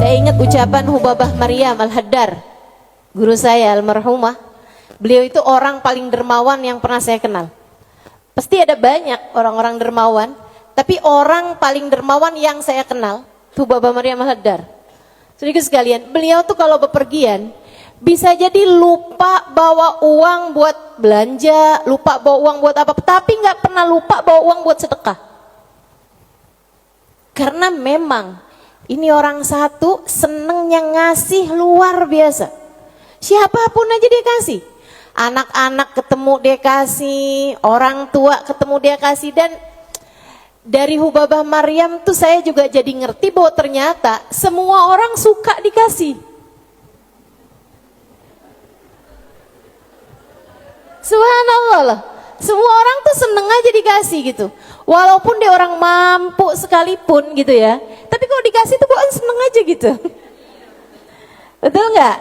Saya ingat ucapan Hubabah Maryam Al-Haddar, guru saya almarhumah. Beliau itu orang paling dermawan yang pernah saya kenal. Pasti ada banyak orang-orang dermawan, tapi orang paling dermawan yang saya kenal Hubabah Maryam Al-Haddar. Sedikit sekalian, beliau tuh kalau bepergian bisa jadi lupa bawa uang buat belanja, lupa bawa uang buat apa, tapi nggak pernah lupa bawa uang buat sedekah. Karena memang ini orang satu senengnya ngasih luar biasa. Siapapun aja dia kasih. Anak-anak ketemu dia kasih, orang tua ketemu dia kasih. Dan dari Hubabah Maryam tuh saya juga jadi ngerti bahwa ternyata semua orang suka dikasih. Subhanallah lah. Semua orang tuh seneng aja dikasih gitu. Walaupun dia orang mampu sekalipun gitu ya. Tapi kalau dikasih tuh kok seneng aja gitu. Betul nggak?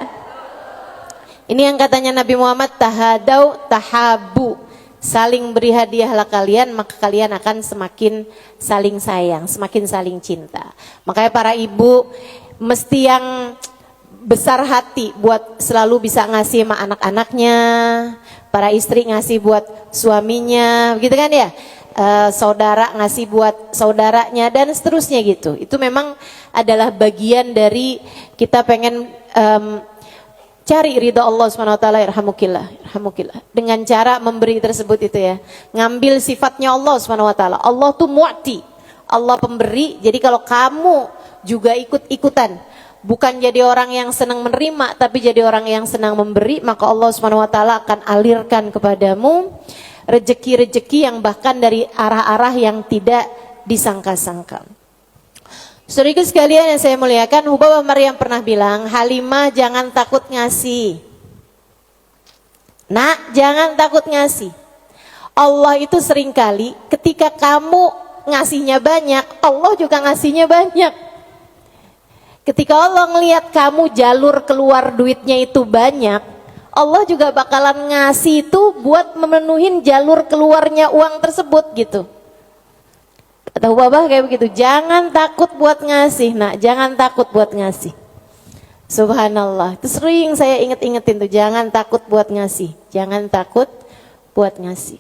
Ini yang katanya Nabi Muhammad, tahadau tahabu. Saling beri hadiahlah kalian, maka kalian akan semakin saling sayang, semakin saling cinta. Makanya para ibu mesti yang besar hati buat selalu bisa ngasih sama anak-anaknya. Para istri ngasih buat suaminya, gitu kan ya? Saudara ngasih buat saudaranya dan seterusnya gitu. Itu memang adalah bagian dari kita pengen cari ridha Allah Subhanahu wa taala, irhamukillah. Dengan cara memberi tersebut itu ya. Ngambil sifatnya Allah Subhanahu wa taala. Allah tuh mu'ti. Allah pemberi. Jadi kalau kamu juga ikut-ikutan, bukan jadi orang yang senang menerima, tapi jadi orang yang senang memberi, maka Allah Subhanahu wa taala akan alirkan kepadamu rezeki-rezeki yang bahkan dari arah-arah yang tidak disangka-sangka. Saudara sekalian yang saya muliakan, Hubabah Maryam pernah bilang, Halimah jangan takut ngasih. Nak, jangan takut ngasih. Allah itu seringkali ketika kamu ngasihnya banyak, Allah juga ngasihnya banyak. Ketika Allah ngelihat kamu jalur keluar duitnya itu banyak, Allah juga bakalan ngasih itu buat memenuhin jalur keluarnya uang tersebut gitu. Kata Hubabah kayak begitu, jangan takut buat ngasih, nak, jangan takut buat ngasih. Subhanallah, itu sering saya inget-ingetin tuh, jangan takut buat ngasih, jangan takut buat ngasih.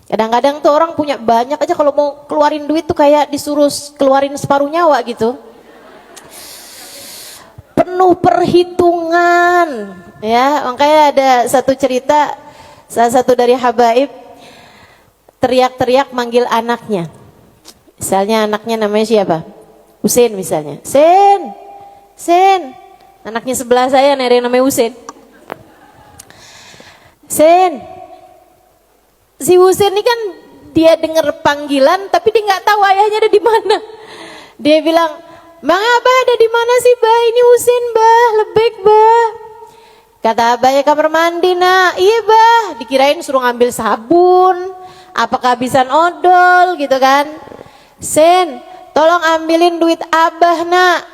Kadang-kadang tuh orang punya banyak aja, kalau mau keluarin duit tuh kayak disuruh keluarin separuh nyawa gitu. Penuh perhitungan, ya. Makanya ada satu cerita, salah satu dari habaib teriak-teriak manggil anaknya. Misalnya anaknya namanya siapa? Husein misalnya. Sen. Anaknya sebelah saya nih ada yang namanya Husein. Sen. Si Husein ini kan dia dengar panggilan tapi dia nggak tahu ayahnya ada di mana. Dia bilang, Bang Abah ada di mana sih Bah? Ini Husein Bah, lebek Bah. Kata Abah, ya kamar mandi nak. Iya Bah, dikirain suruh ngambil sabun, apa kehabisan odol gitu kan. Sen, tolong ambilin duit Abah nak.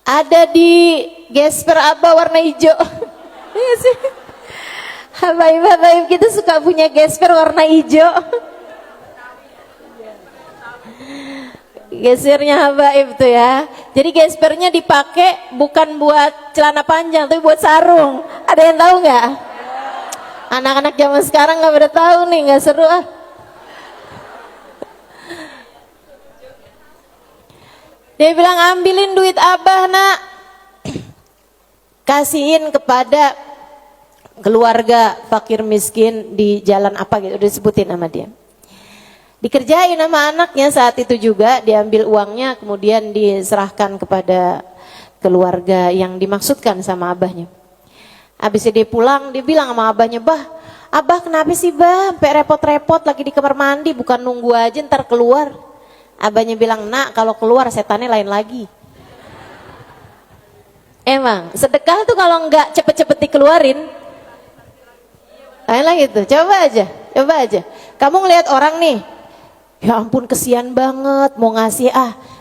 Ada di gesper Abah warna hijau. Iya sih. Habaib-habaib kita suka punya gesper warna hijau. Gesernya habaib tuh ya. Jadi gespernya dipakai bukan buat celana panjang tapi buat sarung. Ada yang tahu nggak? Anak-anak zaman sekarang nggak pada tahu nih, nggak seru ah. Dia bilang ambilin duit Abah nak, kasihin kepada keluarga fakir miskin di jalan apa gitu, udah disebutin sama dia. Dikerjain sama anaknya saat itu juga, diambil uangnya kemudian diserahkan kepada keluarga yang dimaksudkan sama abahnya. Habis dia pulang, dia bilang sama abahnya, Abah kenapa sih Bah, sampai repot-repot lagi di kamar mandi, bukan nunggu aja ntar keluar. Abahnya bilang, nak kalau keluar setannya lain lagi. Emang sedekah tuh kalau enggak cepet-cepet dikeluarin lain lagi tuh. Coba aja kamu ngelihat orang nih, ya ampun kesian banget, mau ngasih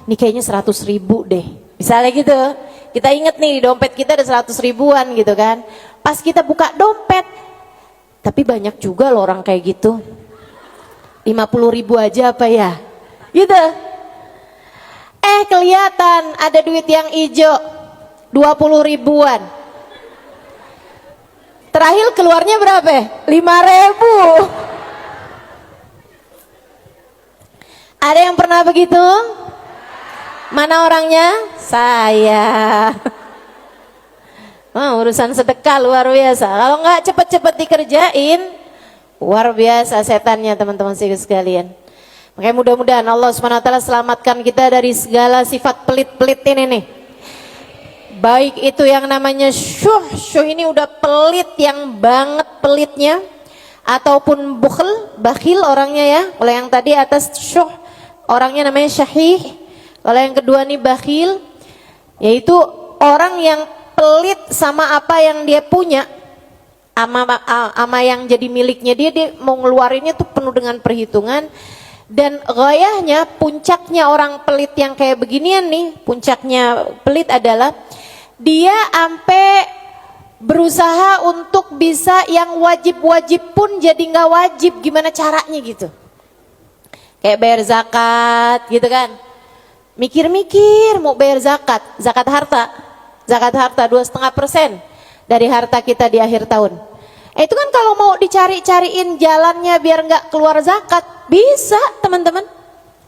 nih kayaknya 100.000 deh misalnya gitu. Kita inget nih di dompet kita ada 100 ribuan gitu kan. Pas kita buka dompet, tapi banyak juga loh orang kayak gitu, 50.000 aja apa ya gitu. Kelihatan ada duit yang hijau, 20 ribuan. Terakhir keluarnya berapa? 5.000. Ada yang pernah begitu? Mana orangnya? Saya. Urusan sedekah luar biasa. Kalau nggak cepet-cepet dikerjain, luar biasa setannya teman-teman sekalian. Makanya mudah-mudahan Allah Subhanahu wa taala selamatkan kita dari segala sifat pelit-pelit ini nih. Baik itu yang namanya syuh ini udah pelit yang banget pelitnya, ataupun bakhil orangnya ya. Kalau yang tadi atas syuh orangnya namanya syahih. Kalau yang kedua nih bakhil, yaitu orang yang pelit sama apa yang dia punya, ama yang jadi miliknya dia mau ngeluarinnya tuh penuh dengan perhitungan. Dan gayahnya, puncaknya orang pelit yang kayak beginian nih, puncaknya pelit adalah dia sampai berusaha untuk bisa yang wajib-wajib pun jadi nggak wajib. Gimana caranya gitu? Kayak bayar zakat gitu kan? Mikir-mikir mau bayar zakat harta 2,5% dari harta kita di akhir tahun. Itu kan kalau mau dicari-cariin jalannya biar nggak keluar zakat, bisa teman-teman,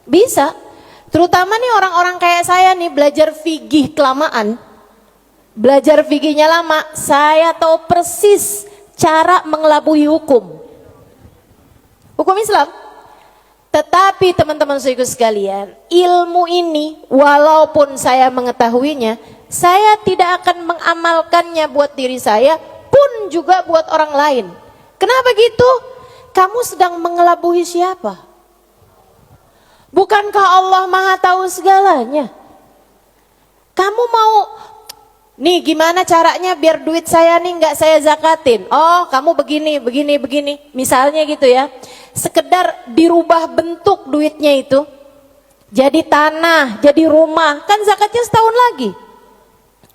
bisa. Terutama nih orang-orang kayak saya nih belajar fikih kelamaan, belajar fikihnya lama, saya tahu persis cara mengelabui hukum Islam. Tetapi teman-teman saudaraku sekalian, ilmu ini walaupun saya mengetahuinya, saya tidak akan mengamalkannya buat diri saya pun juga buat orang lain. Kenapa gitu? Kamu sedang mengelabui siapa? Bukankah Allah Maha tahu segalanya? Kamu mau nih gimana caranya biar duit saya nih nggak saya zakatin? Oh, kamu begini. Misalnya gitu ya. Sekedar dirubah bentuk duitnya itu. Jadi tanah, jadi rumah, kan zakatnya setahun lagi.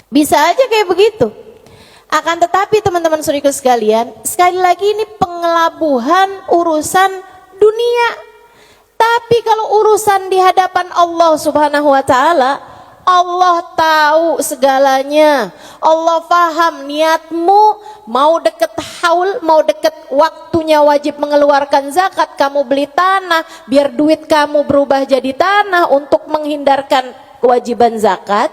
Bisa aja kayak begitu. Akan tetapi teman-teman saudaraku sekalian, sekali lagi ini pengelabuhan urusan dunia. Tapi kalau urusan di hadapan Allah Subhanahu wa taala, Allah tahu segalanya. Allah paham niatmu, mau deket haul, mau deket waktunya wajib mengeluarkan zakat, kamu beli tanah biar duit kamu berubah jadi tanah untuk menghindarkan kewajiban zakat.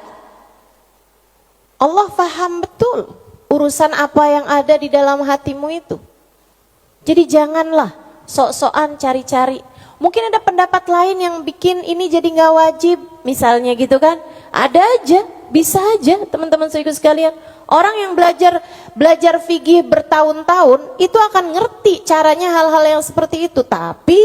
Allah paham betul urusan apa yang ada di dalam hatimu itu. Jadi janganlah sok-sokan cari-cari. Mungkin ada pendapat lain yang bikin ini jadi nggak wajib, misalnya gitu kan? Ada aja, bisa aja teman-teman saudaraku sekalian. Orang yang belajar fikih bertahun-tahun itu akan ngerti caranya hal-hal yang seperti itu. Tapi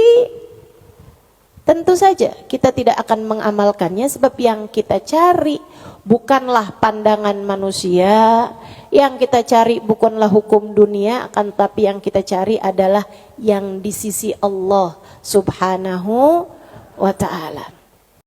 tentu saja kita tidak akan mengamalkannya sebab yang kita cari bukanlah pandangan manusia, yang kita cari bukanlah hukum dunia, akan tapi yang kita cari adalah yang di sisi Allah Subhanahu wa ta'ala.